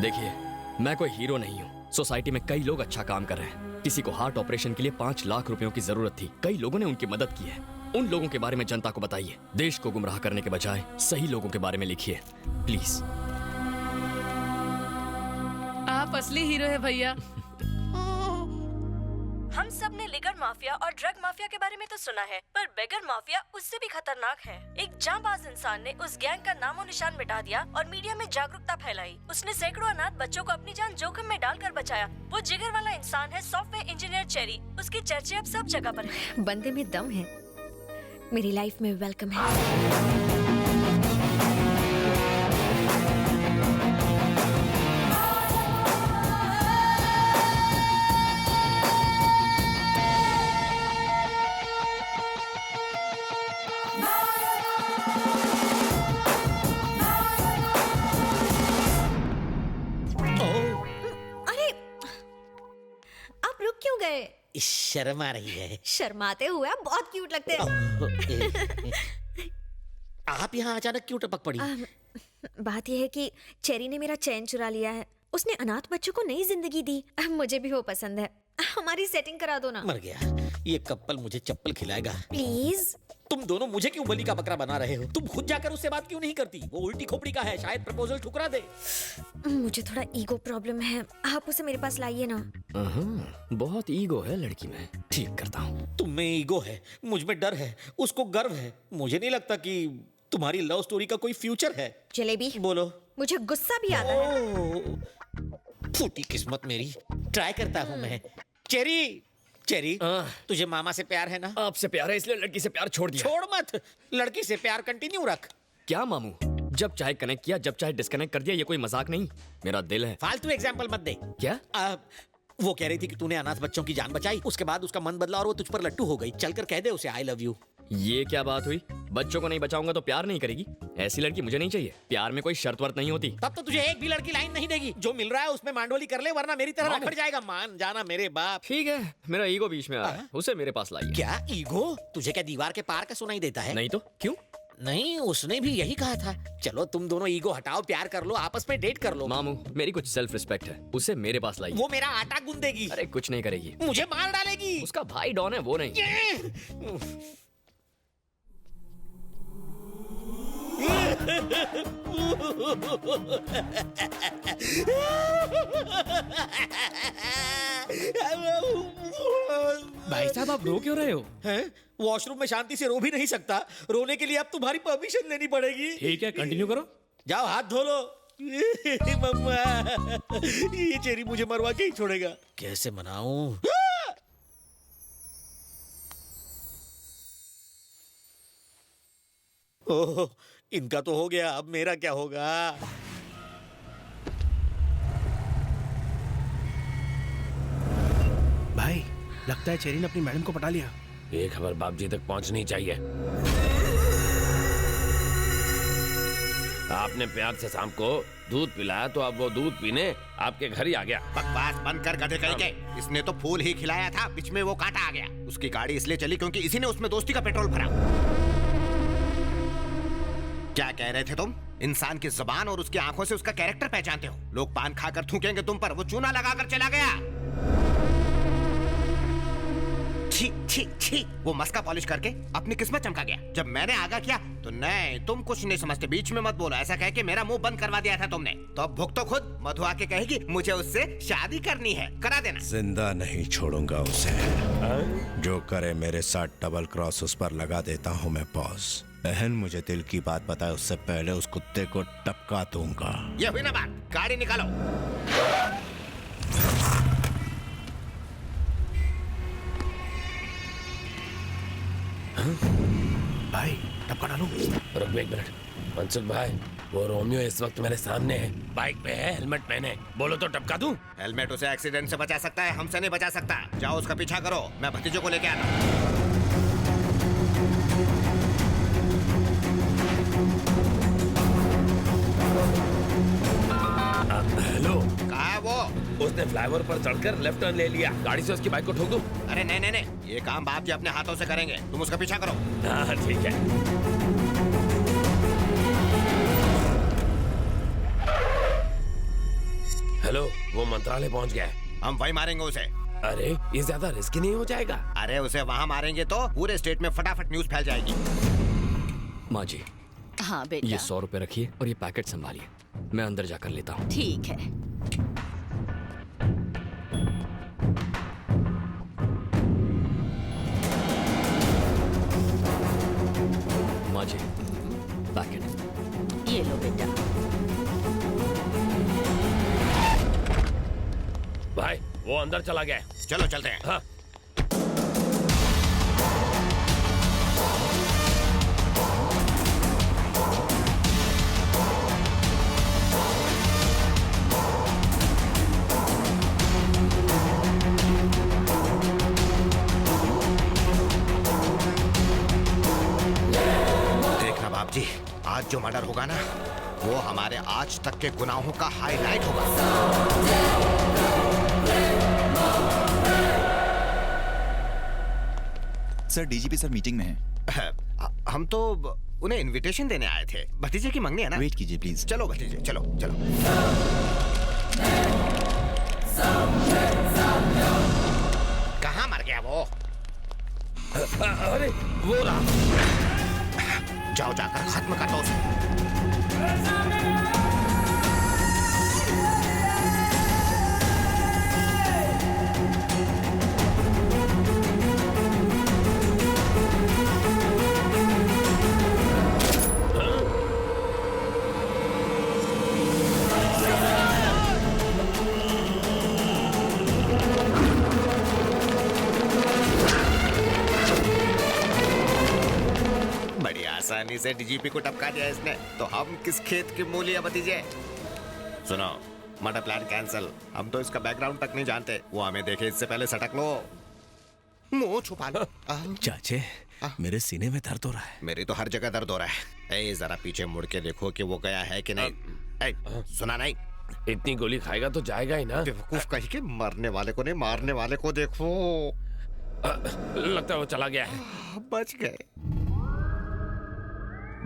देखिए, मैं कोई हीरो नहीं हूँ। सोसाइटी में कई लोग अच्छा काम कर रहे हैं। किसी को हार्ट ऑपरेशन के लिए 5 लाख रुपयों की जरूरत थी, कई लोगों ने उनकी मदद की है। उन लोगों के बारे में जनता को बताइए। देश को गुमराह करने के बजाय सही लोगों के बारे में लिखिए, प्लीज। आप असली हीरो है भैया। हम सब ने लिगर माफिया और ड्रग माफिया के बारे में तो सुना है, पर बेगर माफिया उससे भी खतरनाक है। एक जांबाज इंसान ने उस गैंग का नामो निशान मिटा दिया और मीडिया में जागरूकता फैलाई। उसने सैकड़ों अनाथ बच्चों को अपनी जान जोखिम में डालकर बचाया। वो जिगर वाला इंसान है सॉफ्टवेयर इंजीनियर चेरी। उसकी चर्चे अब सब जगह पर है। बंदे में दम है, मेरी लाइफ में वेलकम है। शर्म आ रही है। शर्माते हुए आप बहुत क्यूट लगते हैं। आप यहाँ अचानक क्यों टपक पड़ी? बात यह है कि चेरी ने मेरा चैन चुरा लिया है। उसने अनाथ बच्चों को नई जिंदगी दी। मुझे भी वो पसंद है। हमारी सेटिंग करा दो ना। मर गया ये कपल, मुझे चप्पल खिलाएगा। प्लीज। तुम दोनों मुझे क्यों बलि का बकरा बना रहे हो? तुम खुद जाकर उससे बात क्यों नहीं करती? वो उल्टी खोपड़ी का है, शायद प्रपोजल ठुकरा दे। मुझे थोड़ा ईगो प्रॉब्लम है, आप उसे मेरे पास लाइए ना। बहुत ईगो है लड़की में, ठीक करता हूँ। तुम में ईगो है, मुझ में डर है, उसको गर्व है। मुझे नहीं लगता कि तुम्हारी लव स्टोरी का कोई फ्यूचर है। जलेबी बोलो। मुझे गुस्सा भी आता है। फूटी किस्मत मेरी, ट्राई करता हूँ मैं। चेरी चेरी, तुझे मामा से प्यार है ना? आपसे प्यार है इसलिए लड़की से प्यार छोड़ दिया। छोड़ मत, लड़की से प्यार कंटिन्यू रख। क्या मामू, जब चाहे कनेक्ट किया, जब चाहे डिस्कनेक्ट कर दिया। ये कोई मजाक नहीं, मेरा दिल है। फालतू एग्जाम्पल मत दे। क्या? वो कह रही थी कि तूने अनाथ बच्चों की जान बचाई, उसके बाद उसका मन बदला और वो तुझ पर लट्टू हो गई। चलकर कह दे उसे आई लव यू। ये क्या बात हुई? बच्चों को नहीं बचाऊंगा तो प्यार नहीं करेगी? ऐसी लड़की मुझे नहीं चाहिए। प्यार में कोई शर्त वर्त नहीं होती। तब तो तुझे एक भी लड़की लाइन नहीं देगी। जो मिल रहा है उसमें मांडोली कर ले, वरना मेरी तरह रखड़ जाएगा। मान जाना मेरे बाप। ठीक है, मेरा ईगो बीच में आ रहा है, उसे मेरे पास लाइए। क्या ईगो? तुझे क्या दीवार के पार का सुनाई देता है? नहीं तो क्यों? नहीं, उसने भी यही कहा था। चलो तुम दोनों ईगो हटाओ, प्यार कर लो, आपस में डेट कर लो। मामू, मेरी कुछ सेल्फ रिस्पेक्ट है, उसे मेरे पास लाइए। वो मेरा आटा गूंदेगी। अरे कुछ नहीं करेगी, मुझे मार डालेगी। उसका भाई डॉन है, वो नहीं। भाई साहब, आप रो क्यों रहे हो? हैं? वॉशरूम में शांति से रो भी नहीं सकता। रोने के लिए अब तुम्हारी परमिशन लेनी पड़ेगी। ठीक है, कंटिन्यू करो। जाओ हाथ धो लो। मम्मा, ये चेरी मुझे मरवा के ही छोड़ेगा। कैसे मनाऊं? ओह, इनका तो हो गया, अब मेरा क्या होगा? भाई, लगता है चेरी ने अपनी मैडम को पटा लिया। ये खबर बाप जी तक पहुंचनी चाहिए। आपने प्यार से शाम को दूध पिलाया तो अब वो दूध पीने आपके घर ही आ गया। बकवास बंद कर गधे कहीं के। इसने तो फूल ही खिलाया था, बीच में वो कांटा आ गया। उसकी गाड़ी इसलिए चली क्योंकि इसी ने उसमें दोस्ती का पेट्रोल भरा। क्या कह रहे थे तुम? इंसान की जुबान और उसकी आंखों से उसका कैरेक्टर पहचानते हो। लोग पान खाकर थूकेंगे तुम पर, वो चूना लगाकर चला गया। छी छी छी, वो मस्का पॉलिश करके अपनी किस्मत चमका गया। जब मैंने आगा किया तो नहीं, तुम कुछ नहीं समझते, बीच में मत बोलो, ऐसा कह के मेरा मुंह बंद करवा दिया था तुमने। तो अब भुगतो खुद। मधु आके कहेगी मुझे उससे शादी करनी है, करा देना। जिंदा नहीं छोड़ूंगा उसे। जो करे मेरे साथ डबल क्रॉस, उस पर लगा देता हूँ मैं पॉज। बहन मुझे दिल की बात बताए उससे पहले उस कुत्ते को टपका दूंगा। ये हुई ना बात, गाड़ी निकालो। भाई, टपका डालो। रुक एक मिनट। मनसुख भाई, वो रोमियो इस वक्त मेरे सामने है, बाइक पे है, हेलमेट पहने। बोलो तो टपका दूं? हेलमेट उसे एक्सीडेंट से बचा सकता है, हमसे नहीं बचा सकता। जाओ उसका पीछा करो, मैं भतीजों को लेके आता हूँ। हेलो। कहाँ है वो? उसने फ्लाईओवर पर चढ़कर लेफ्ट टर्न ले लिया। गाड़ी से उसकी बाइक को ठोक दूं? अरे नहीं नहीं नहीं, ये काम बाप जी अपने हाथों से करेंगे, तुम उसका पीछा करो। हाँ ठीक है। हेलो, वो मंत्रालय पहुंच गया है। हम वही मारेंगे उसे। अरे ये ज्यादा रिस्की नहीं हो जाएगा? अरे उसे वहाँ मारेंगे तो पूरे स्टेट में फटाफट न्यूज फैल जाएगी। माँ जी, हाँ ये बेटा 100 रुपए रखिए और ये पैकेट संभालिए, मैं अंदर जाकर लेता हूँ। ठीक है। माँ जी, पैकेट। ये लो बेटा। भाई वो अंदर चला गया है। चलो चलते हैं। हाँ। देखना बाप जी, आज जो मर्डर होगा ना, वो हमारे आज तक के गुनाहों का हाईलाइट होगा। सर डीजीपी सर मीटिंग में है। हम तो उन्हें इनविटेशन देने आए थे। भतीजे की मंगनी है ना। वेट कीजिए प्लीज। चलो भतीजे, चलो चलो। कहाँ मर गया वो? अरे वो रहा। जाओ जाकर खत्म कर दो उसे। बड़ी आसानी से डीजीपी को टपका दिया इसने, तो हम किस खेत की मूली है भतीजे? सुनो, मर्डर प्लान कैंसिल। हम तो इसका बैकग्राउंड तक नहीं जानते। वो हमें देखे इससे पहले सटक लो। मुंह छुपा लो। चाचे, मेरे सीने में दर्द हो रहा है। मेरी तो हर जगह दर्द हो रहा है। ए, जरा पीछे मुड़ के देखो कि वो गया है कि नहीं। ए, सुना नहीं? इतनी गोली खाएगा तो जाएगा ही ना। बेवकूफ कहीं के, मरने वाले को नहीं, मारने वाले को देखो। लगता है वो चला गया है। बच गए।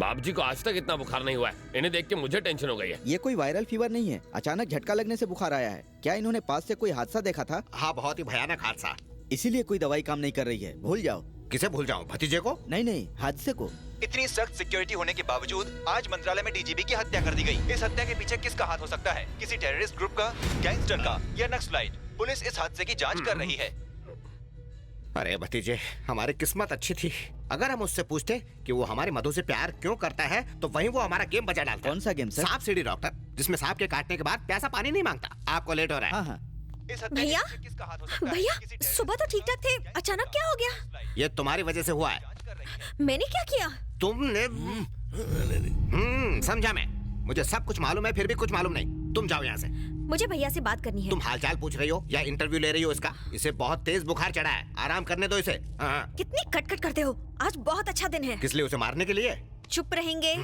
बाप जी को आज तक इतना बुखार नहीं हुआ है। इन्हें देख के मुझे टेंशन हो गई है। ये कोई वायरल फीवर नहीं है, अचानक झटका लगने से बुखार आया है। क्या इन्होंने पास से कोई हादसा देखा था? हाँ, बहुत ही भयानक हादसा। इसीलिए कोई दवाई काम नहीं कर रही है। भूल जाओ। किसे भूल जाऊं? भतीजे को? नहीं नहीं, हादसे को। इतनी सख्त सिक्योरिटी होने के बावजूद आज मंत्रालय में डीजीपी की हत्या कर दी गई। इस हत्या के पीछे किसका हाथ हो सकता है? किसी टेररिस्ट ग्रुप का, गैंगस्टर का या नक्सलाइट? पुलिस इस हादसे की जांच कर रही है। अरे भतीजे, हमारी किस्मत अच्छी थी। अगर हम उससे पूछते कि वो हमारे मधु से प्यार क्यों करता है, तो वहीं वो हमारा गेम बजा डालता। कौन सा गेम सर? सांप सीढ़ी डॉक्टर, जिसमें सांप के काटने के बाद प्यासा पानी नहीं मांगता। आपको लेट हो रहा है। हाँ हाँ। भैया, भैया सुबह तो ठीक ठाक थे, अचानक क्या हो गया? ये तुम्हारी वजह से हुआ है। मैंने क्या किया? तुमने समझा मैं। मुझे सब कुछ मालूम है, फिर भी कुछ मालूम नहीं। तुम जाओ यहाँ से। मुझे भैया से बात करनी है। तुम हालचाल पूछ रही हो या इंटरव्यू ले रही हो इसका? इसे बहुत तेज बुखार चढ़ा है, आराम करने दो इसे। हाँ। कितनी कटकट करते हो। आज बहुत अच्छा दिन है। किस लिए? उसे मारने के लिए? चुप रहेंगे?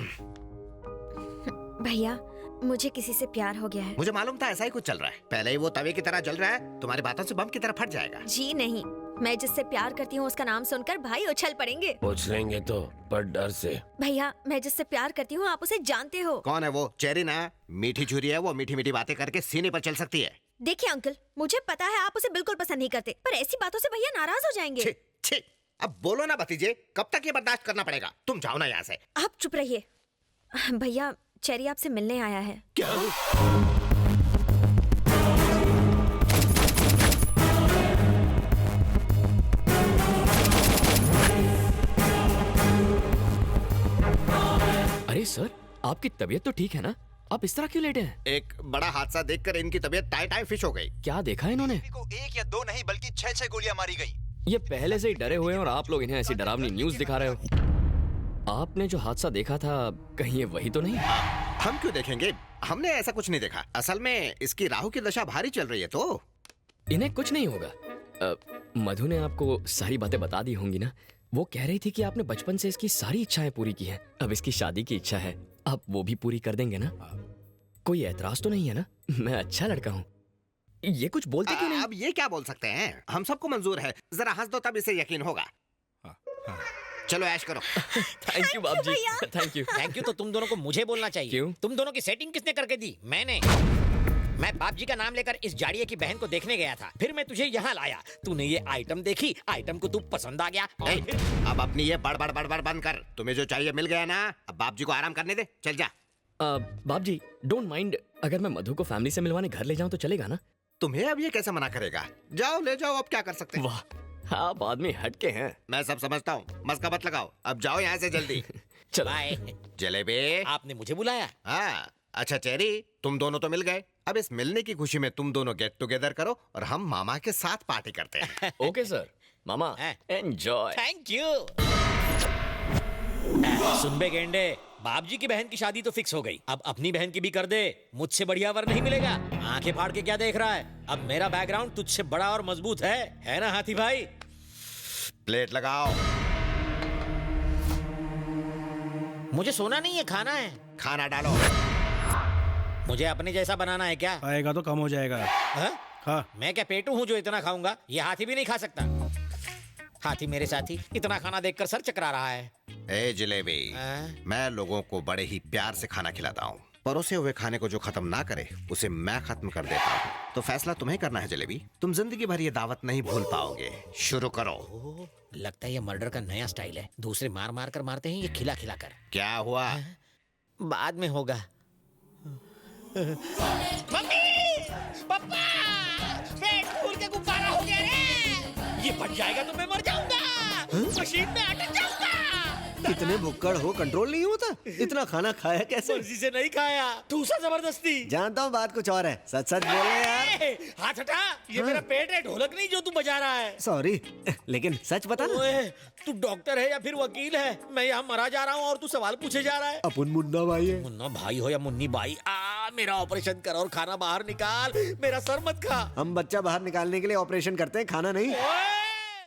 भैया, मुझे किसी से प्यार हो गया है। मुझे मालूम था ऐसा ही कुछ चल रहा है। पहले ही वो तवे की तरह जल रहा है, तुम्हारी बातों से बम की तरह फट जाएगा। जी नहीं, मैं जिससे प्यार करती हूँ उसका नाम सुनकर भाई उछल पड़ेंगे। पूछ लेंगे तो, पर डर से। भैया, मैं जिससे प्यार करती हूँ आप उसे जानते हो। कौन है वो? चेरी ना? मीठी छुरी है वो, मीठी मीठी बातें करके सीने पर चल सकती है। देखिए अंकल, मुझे पता है आप उसे बिल्कुल पसंद नहीं करते, पर ऐसी बातों से भैया नाराज हो जाएंगे। छी, छी, अब बोलो ना भतीजे, कब तक ये बर्दाश्त करना पड़ेगा? तुम जाओ ना यहाँ से। आप चुप रहिए। भैया, चेरी आपसे मिलने आया है। क्या? अरे सर, आपकी तबीयत तो ठीक है ना? आप इस तरह क्यों लेटे हैं? एक बड़ा हादसा देखकर इनकी तबीयत टाई टाई फिश हो गई। क्या देखा इन्होंने? को 1 या 2 नहीं बल्कि 6-6 गोलियां मारी गई। ये पहले से ही डरे हुए हैं और आप लोग इन्हें ऐसी डरावनी न्यूज दिखा रहे हो। आपने जो हादसा देखा था, कहीं ये वही तो नहीं? हम क्यों देखेंगे? हमने ऐसा कुछ नहीं देखा। असल में इसकी राहु की दशा भारी चल रही है तो इन्हें कुछ नहीं होगा। मधु ने आपको सारी बातें बता दी होंगी ना? वो कह रही थी कि आपने बचपन से इसकी सारी इच्छाएं पूरी की हैं। अब इसकी शादी की इच्छा है, आप वो भी पूरी कर देंगे ना? कोई ऐतराज तो नहीं है ना? मैं अच्छा लड़का हूँ। ये कुछ बोलते क्यों नहीं? अब ये क्या बोल सकते हैं? हम सबको मंजूर है। जरा हंस दो तब इसे यकीन होगा। चलो ऐश करो। थैंक यू बाप जी, थैंक यू। थैंक यू तो तुम दोनों को मुझे बोलना चाहिए। क्यों? तुम दोनों की सेटिंग किसने करके दी? मैंने। मैं बाप जी का नाम लेकर इस जाड़िए की बहन को देखने गया था, फिर मैं तुझे यहाँ लाया। तूने ये आइटम देखी, आइटम को तू पसंद आ गया। ए, अब अपनी ये बड़ बंद कर। तुम्हें जो चाहिए मिल गया ना, अब बाप जी को आराम करने दे, चल जा। बाप जी डोंट माइंड, अगर मैं मधु को फैमिली से मिलवाने घर ले जाऊं तो चलेगा ना? तुम्हें अब ये कैसे मना करेगा? जाओ ले जाओ, अब क्या कर सकते हैं। वाह आप आदमी हटके हैं। मैं सब समझता हूँ, मस्का मत लगाओ, अब जाओ यहाँ से जल्दी। चलो। जलेबी, आपने मुझे बुलाया? हाँ। अच्छा चेरी, तुम दोनों तो मिल गए, अब इस मिलने की खुशी में तुम दोनों गेट टुगेदर करो और हम मामा के साथ पार्टी करते हैं। ओके सर, मामा एंजॉय। Thank you. सुन बे गेंडे, बाप जी की बहन की शादी तो फिक्स हो गई, अब अपनी बहन की भी कर दे। मुझसे बढ़िया वर नहीं मिलेगा। आंखें फाड़ के क्या देख रहा है? अब मेरा बैकग्राउंड तुझसे बड़ा और मजबूत है ना हाथी भाई? प्लेट लगाओ। मुझे सोना नहीं है, खाना है। खाना डालो। मुझे अपने जैसा बनाना है क्या? आएगा तो कम हो जाएगा। हाँ? मैं क्या पेटू हूँ जो इतना खाऊंगा? ये हाथी भी नहीं खा सकता। हाथी मेरे साथी इतना खाना देखकर सर चकरा रहा है। ए जलेबी, मैं लोगों को बड़े ही प्यार से खाना खिलाता हूँ। परोसे हुए खाने को जो खत्म ना करे उसे मैं खत्म कर देता हूँ। तो फैसला तुम्हें करना है जलेबी, तुम जिंदगी भर ये दावत नहीं भूल पाओगे। शुरू करो। लगता है ये मर्डर का नया स्टाइल है, दूसरे मार मार कर मारते हैं, ये खिला खिला कर। क्या हुआ? बाद में होगा। मम्मी, पापा, पेट फूल के गुब्बारा हो गया रे। ये फट जाएगा तो मैं मर जाऊंगा, मशीन में अटक जाऊंगा। इतने भुक्कड़ हो, कंट्रोल नहीं होता? इतना खाना खाया कैसे? मर्जी से नहीं खाया, ठूसा जबरदस्ती। जानता हूँ बात कुछ और है, सच सच बोले यार। हाथ हटा, ये मेरा पेट है, ढोलक नहीं जो तू बजा रहा है। सॉरी, लेकिन सच बता ना। ओए, तू डॉक्टर है या फिर वकील है? मैं यहाँ मरा जा रहा हूँ और तू सवाल पूछे जा रहा है। अपन मुन्ना भाई है। मुन्ना भाई हो या मुन्नी बाई, मेरा ऑपरेशन कर और खाना बाहर निकाल, मेरा सर मत खा। हम बच्चा बाहर निकालने के लिए ऑपरेशन करते हैं, खाना नहीं।